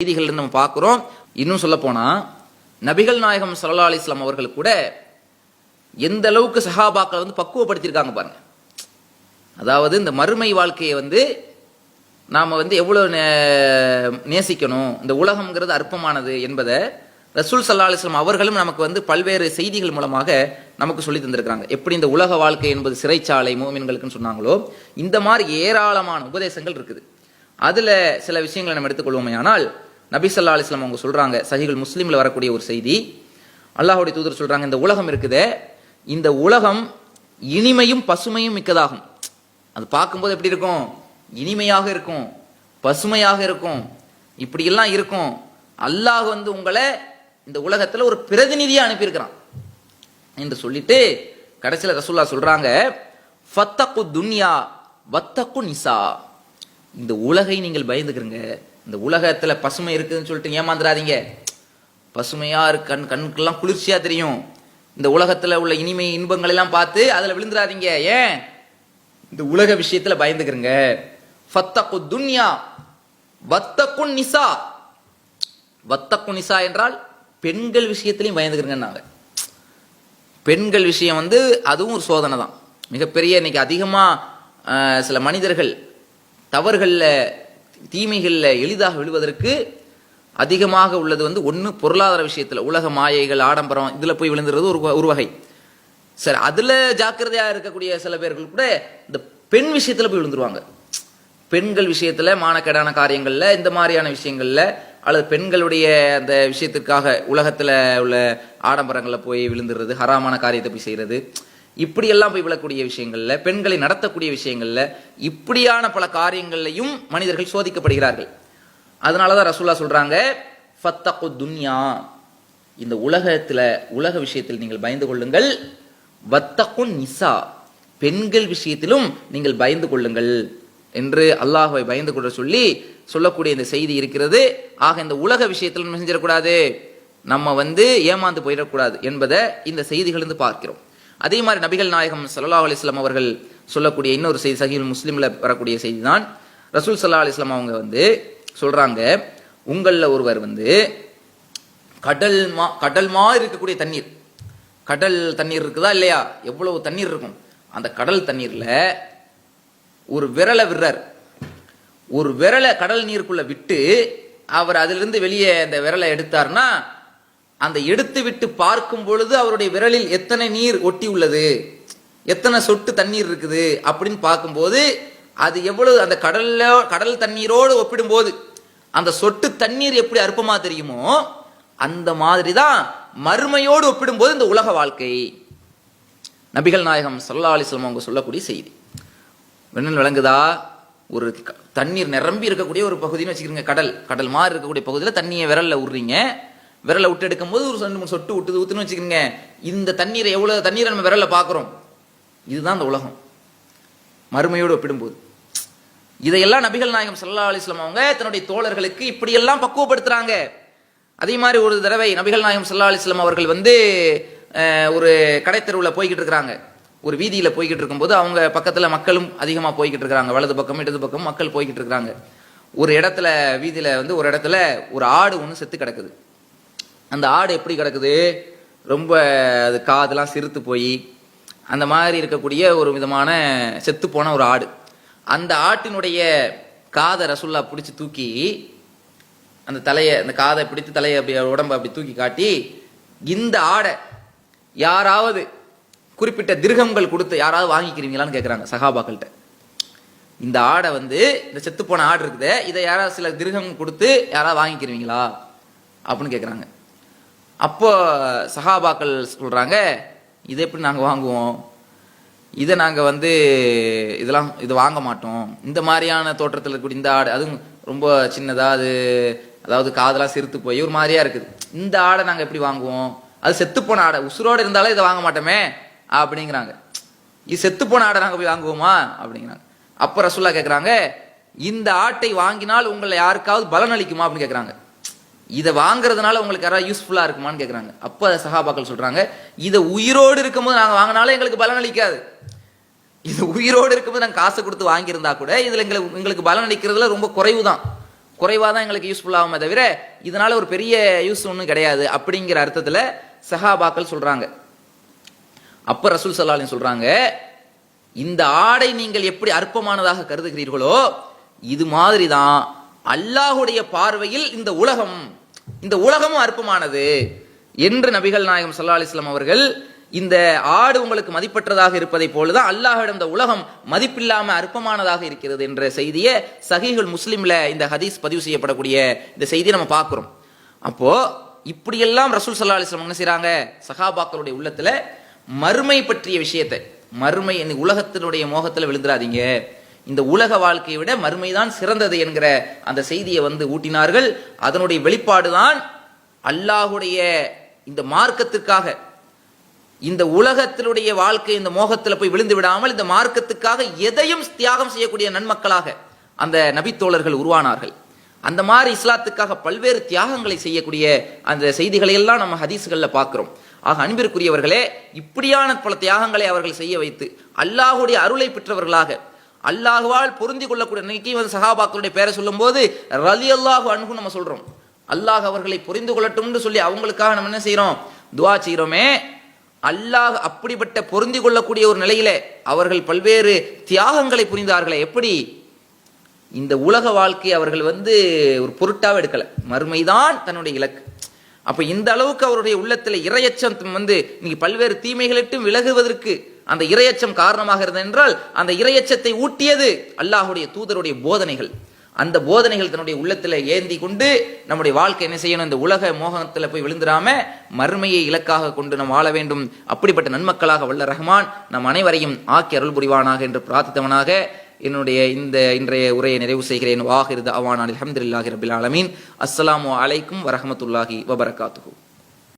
செய்திகள் நம்ம பார்க்கிறோம். இன்னும் சொல்ல போனா நபிகள் நாயகம் ஸல்லல்லாஹு அலைஹி வஸல்லம் அவர்கள் கூட எந்த அளவுக்கு சஹாபாக்களை பக்குவப்படுத்தியிருக்காங்க பாருங்க. அதாவது இந்த மறுமை வாழ்க்கையை நாம எவ்வளவு நேசிக்கணும், இந்த உலகம்ங்கிறது அற்பமானது என்பதை ரசூல் ஸல்லல்லாஹு அலைஹி வஸல்லம் அவர்களும் நமக்கு பல்வேறு செய்திகள் மூலமாக நமக்கு சொல்லி தந்திருக்கிறாங்க. எப்படி இந்த உலக வாழ்க்கை என்பது சிறைச்சாலை மூமின்களுக்குன்னு சொன்னாங்களோ, இந்த மாதிரி ஏராளமான உபதேசங்கள் இருக்குது. அதுல சில விஷயங்களை நம்ம எடுத்துக்கொள்வோமே. ஆனால் நபி ஸல்லல்லாஹு அலைஹி வஸல்லம் அவங்க சொல்றாங்க, சஹீஹுல் முஸ்லிம்ல வரக்கூடிய ஒரு செய்தி, அல்லாஹ்வுடைய தூதர் சொல்றாங்க, இந்த உலகம் இருக்குதே, இந்த உலகம் இனிமையும் பசுமையும் மிக்கதாகும். அது பார்க்கும்போது எப்படி இருக்கும்? இனிமையாக இருக்கும், பசுமையாக இருக்கும், இப்படி எல்லாம் இருக்கும். அல்லாஹ் உங்களை இந்த உலகத்துல ஒரு பிரதிநிதியா அனுப்பியிருக்கிறான் என்று சொல்லிட்டு கடைசியில ரசூலுல்லாஹ் சொல்றாங்க, ஃபத்தகு துன்யா வத்தகு நிசா, இந்த உலகை நீங்கள் பயந்துக்கிறீங்க. இந்த உலகத்துல பசுமை இருக்குதுன்னு சொல்லிட்டு ஏமாந்துடாதீங்க. பசுமையா இருக்கு, கண்ணுக்கெல்லாம் குளிர்ச்சியா தெரியும். இந்த உலகத்துல உள்ள இனிமை இன்பங்கள் எல்லாம் பார்த்து அதுல விழுந்துடாதீங்க. ஏன்? இந்த உலக விஷயத்துல பயந்துக்கிறீங்க. ஃபத்தகு துன்யா வத்தகு நிசா, வத்தகு நிசா என்றால் பெண்கள் விஷயத்திலையும் பயந்துக்கிறீங்கன்னாங்க. பெண்கள் விஷயம் அதுவும் ஒரு சோதனை தான். மிகப்பெரிய இன்னைக்கு அதிகமா சில மனிதர்கள் தவறுகள்ல தீமைகள்ல எளிதாக விழுவதற்கு அதிகமாக உள்ளது ஒன்று பொருளாதார விஷயத்துல, உலக மாயைகள் ஆடம்பரம் இதுல போய் விழுந்துறது ஒரு வகை. சரி, அதுல ஜாக்கிரதையா இருக்கக்கூடிய சில பேர்கள் கூட இந்த பெண் விஷயத்துல போய் விழுந்துருவாங்க. பெண்கள் விஷயத்துல மானக்கேடான காரியங்கள்ல, இந்த மாதிரியான விஷயங்கள்ல, அல்லது பெண்களுடைய அந்த விஷயத்திற்காக உலகத்துல உள்ள ஆடம்பரங்கள்ல போய் விழுந்துறது, ஹராமான காரியத்தை போய் செய்யறது, இப்படியெல்லாம் போய் விழக்கூடிய விஷயங்கள்ல, பெண்களை நடத்தக்கூடிய விஷயங்கள்ல, இப்படியான பல காரியங்கள்லையும் மனிதர்கள் சோதிக்கப்படுகிறார்கள். அதனாலதான் ரசூலுல்லாஹ் சொல்றாங்க, ஃபத்தகு துன்யா, இந்த உலக விஷயத்தில் நீங்கள் பயந்து கொள்ளுங்கள், வத்தகு நிசா, பெண்கள் விஷயத்திலும் நீங்கள் பயந்து கொள்ளுங்கள் என்று அல்லாஹ்வை பயந்து கொள்ள சொல்லக்கூடிய இந்த செய்தி இருக்கிறது. ஆக இந்த உலக விஷயத்தில் நம்ம செஞ்சிடக்கூடாது, நம்ம ஏமாந்து போயிடக்கூடாது என்பதை இந்த செய்திகள் பார்க்கிறோம். அதே மாதிரி நபிகள் நாயகம் ஸல்லல்லாஹு அலைஹி வஸல்லம் அவர்கள் சொல்லக்கூடிய இன்னொரு செய்தி, சஹீஹுல் முஸ்லிம்ல வரக்கூடிய செய்தி தான். ரசூல் ஸல்லல்லாஹு அலைஹி வஸல்லம் அவங்க சொல்றாங்க, உங்கள ஒருவர் கடல் மாதிரி இருக்கக்கூடிய தண்ணீர், கடல் தண்ணீர் இருக்குதா இல்லையா, எவ்வளவு தண்ணீர் இருக்கும், அந்த கடல் தண்ணீர்ல ஒரு விரலை விடுறார். ஒரு விரலை கடல் நீருக்குள்ள விட்டு அவர் அதிலிருந்து வெளியே அந்த விரலை எடுத்தார்னா, அந்த எடுத்து விட்டு பார்க்கும் பொழுது அவருடைய விரலில் எத்தனை நீர் ஒட்டி உள்ளது, எத்தனை சொட்டு தண்ணீர் இருக்குது அப்படின்னு பார்க்கும்போது அது எவ்வளவு, அந்த கடல் தண்ணீரோடு ஒப்பிடும் போது அந்த சொட்டு தண்ணீர் எப்படி அற்பமா தெரியுமோ, அந்த மாதிரி தான் மறுமையோடு ஒப்பிடும் போது இந்த உலக வாழ்க்கை. நபிகள் நாயகம் ஸல்லல்லாஹு அலைஹி வஸல்லம் அவங்க சொல்லக்கூடிய செய்தி விளங்குதா? ஒரு தண்ணீர் நிரம்பி இருக்கக்கூடிய ஒரு பகுதின்னு வச்சுக்கிறீங்க, கடல் மாதிரி இருக்கக்கூடிய பகுதியில் தண்ணியை விரல்ல விடுறீங்க, விரலை விட்டு எடுக்கும் போது ஒரு 2-3 சொட்டு ஊத்துன்னு வச்சுக்கிறீங்க. இந்த தண்ணீரை எவ்வளவு தண்ணீரை நம்ம விரல்ல பாக்குறோம், இதுதான் இந்த உலகம் மறுமையோடு ஒப்பிடும்போது. இதையெல்லாம் நபிகள் நாயகம் ஸல்லல்லாஹு அலைஹி வஸல்லம் அவங்க தன்னுடைய தோழர்களுக்கு இப்படியெல்லாம் பக்குவப்படுத்துறாங்க. அதே மாதிரி ஒரு தடவை நபிகள் நாயகம் ஸல்லல்லாஹு அலைஹி வஸல்லம் அவர்கள் ஒரு கடைத்தெருவில் போய்கிட்டு இருக்கிறாங்க, ஒரு வீதியில போய்கிட்டு இருக்கும்போது அவங்க பக்கத்துல மக்களும் அதிகமா போய்கிட்டு இருக்காங்க, வலது பக்கம் இடது பக்கம் மக்கள் போய்கிட்டு இருக்காங்க. ஒரு இடத்துல வீதியில ஒரு இடத்துல ஒரு ஆடு ஒன்று செத்து கிடக்குது. அந்த ஆடு எப்படி கிடக்குது, ரொம்ப அது காதெல்லாம் சிறுத்து போய் அந்த மாதிரி இருக்கக்கூடிய ஒரு விதமான செத்து போன ஒரு ஆடு. அந்த ஆட்டினுடைய காதை ரசூலுல்லாஹ் பிடிச்சி தூக்கி, அந்த காதை பிடித்து தலையை அப்படி உடம்பை அப்படி தூக்கி காட்டி, இந்த ஆடை யாராவது குறிப்பிட்ட திர்ஹம்கள் கொடுத்து யாராவது வாங்கிக்கிறீங்களான்னு கேட்குறாங்க சஹாபாக்கள்கிட்ட. இந்த ஆடை இந்த செத்து போன ஆடு இருக்குது, இதை யாராவது சில திர்ஹம் கொடுத்து யாராவது வாங்கிக்கிறீங்களா அப்படின்னு கேட்குறாங்க. அப்போ சஹாபாக்கள் சொல்றாங்க, இதை எப்படி நாங்கள் வாங்குவோம், இதை நாங்கள் இது வாங்க மாட்டோம், இந்த மாதிரியான தோற்றத்தில் இருக்கக்கூடிய இந்த ஆடு, அதுவும் ரொம்ப சின்னதா, அதாவது காதெல்லாம் சிறுத்து போய் ஒரு மாதிரியா இருக்குது, இந்த ஆடை நாங்கள் எப்படி வாங்குவோம், அது செத்து போன ஆடை, உசுரோடு இருந்தாலும் இதை வாங்க மாட்டோமே அப்படிங்கிறாங்க. இது செத்து போன ஆடை நாங்க போய் வாங்குவோமா அப்படிங்கிறாங்க. அப்ப ரசூலுல்லாஹ் கேக்குறாங்க, இந்த ஆட்டை வாங்கினால் உங்களை யாருக்காவது பலன் அளிக்குமா அப்படின்னு கேக்குறாங்க. இதை வாங்குறதுனால உங்களுக்கு யாராவது யூஸ்ஃபுல்லா இருக்குமான்னு கேக்குறாங்க. அப்ப சஹாபாக்கள் சொல்றாங்க, இதை உயிரோடு இருக்கும்போது நாங்க வாங்கினாலும் எங்களுக்கு பலன் அளிக்காது, இது உயிரோடு இருக்கும்போது நாங்க காசு கொடுத்து வாங்கியிருந்தா கூட இதுல எங்களுக்கு பலன் அளிக்கிறதுல ரொம்ப குறைவு தான், குறைவாக தான் எங்களுக்கு யூஸ்ஃபுல் ஆகுமே தவிர இதனால ஒரு பெரிய யூஸ் ஒன்றும் கிடையாது அப்படிங்கிற அர்த்தத்தில் சஹாபாக்கள் சொல்றாங்க. அப்ப ரசூல் ஸல்லல்லாஹு அலைஹி வஸல்லம் சொல்றாங்க, இந்த ஆடை நீங்கள் எப்படி அற்பமானதாக கருதுகிறீர்களோ இது மாதிரி தான் அல்லாஹ்வுடைய பார்வையில் இந்த உலகமும் அற்பமானது என்று நபிகள் நாயகம் ஸல்லல்லாஹு அலைஹி வஸல்லம் அவர்கள், இந்த ஆடு உங்களுக்கு மதிப்பற்றதாக இருப்பதை போலதான் அல்லாஹ்விடம் இந்த உலகம் மதிப்பில்லாம அற்பமானதாக இருக்கிறது என்ற செய்தியை சஹீஹுல் முஸ்லிம்ல இந்த ஹதீஸ் பதிவு செய்யப்படக்கூடிய இந்த செய்தியை நம்ம பார்க்கிறோம். அப்போ இப்படியெல்லாம் ரசூல் ஸல்லல்லாஹு அலைஹி வஸல்லம் என்ன செய்றாங்க, சஹாபாக்களுடைய உள்ளத்துல மறுமை பற்றிய விஷயத்தை, மறுமை உலகத்தினுடைய மோகத்துல விழுந்துடாதீங்க, இந்த உலக வாழ்க்கையை விட மறுமைதான் சிறந்தது என்கிற அந்த செய்தியை ஊட்டினார்கள். அதனுடைய வெளிப்பாடுதான் அல்லாஹுடைய இந்த மார்க்கத்திற்காக, இந்த உலகத்தினுடைய வாழ்க்கை இந்த மோகத்தில் போய் விழுந்து விடாமல் இந்த மார்க்கத்துக்காக எதையும் தியாகம் செய்யக்கூடிய நன்மக்களாக அந்த நபித்தோழர்கள் உருவானார்கள். அந்த மாதிரி இஸ்லாத்துக்காக பல்வேறு தியாகங்களை செய்யக்கூடிய அந்த செய்திகளை எல்லாம் நம்ம ஹதீஸ்கள்ல பார்க்கிறோம். ஆக அன்பிற்குரியவர்களே, இப்படியான பல தியாகங்களை அவர்கள் செய்ய வைத்து அல்லாஹுடைய அருளை பெற்றவர்களாக, அல்லாஹுவால் பொருந்தி கொள்ளக்கூடிய, இன்னைக்கு சஹாபாக்களுடைய பேரை சொல்லும் போது ரலியல்லாஹு அன்ஹு நம்ம சொல்றோம், அல்லாஹ் அவர்களை புரிந்து கொள்ளட்டும்னு சொல்லி அவங்களுக்காக நம்ம என்ன செய்யறோம், துஆ செய்யறோமே. அல்லாஹ் அப்படிப்பட்ட பொருந்தி கொள்ளக்கூடிய ஒரு நிலையில அவர்கள் பல்வேறு தியாகங்களை புரிந்தார்களே. எப்படி இந்த உலக வாழ்க்கையை அவர்கள் ஒரு பொருட்டாவே எடுக்கல, மறுமைதான் தன்னுடைய இலக்கு. அப்ப இந்த அளவுக்கு அவருடைய உள்ளத்துல இறையச்சம் இன்னைக்கு பல்வேறு தீமைகளிட்டும் விலகுவதற்கு அந்த இறையச்சம் காரணமாக இருந்தது என்றால், அந்த இறையச்சத்தை ஊட்டியது அல்லாஹுடைய தூதருடைய போதனைகள். அந்த போதனைகள் தன்னுடைய உள்ளத்துல ஏந்தி கொண்டு நம்முடைய வாழ்க்கை என்ன செய்யணும், இந்த உலக மோகத்துல போய் விழுந்துடாம மறுமையை இலக்காக கொண்டு நாம் வாழ வேண்டும். அப்படிப்பட்ட நன்மக்களாக வல்ல ரஹ்மான் நம் அனைவரையும் ஆக்கி அருள் புரிவானாக என்று பிரார்த்தித்தவனாக என்னுடைய இன்றைய உரையை நிறைவு செய்கிறேன். வாஹிர் தஅவானா அல்ஹம்துலில்லாஹி ரப்பில் ஆலமீன். அஸ்ஸலாமு அலைக்கும் வரஹ்மத்துல்லாஹி வபரகாத்துஹு.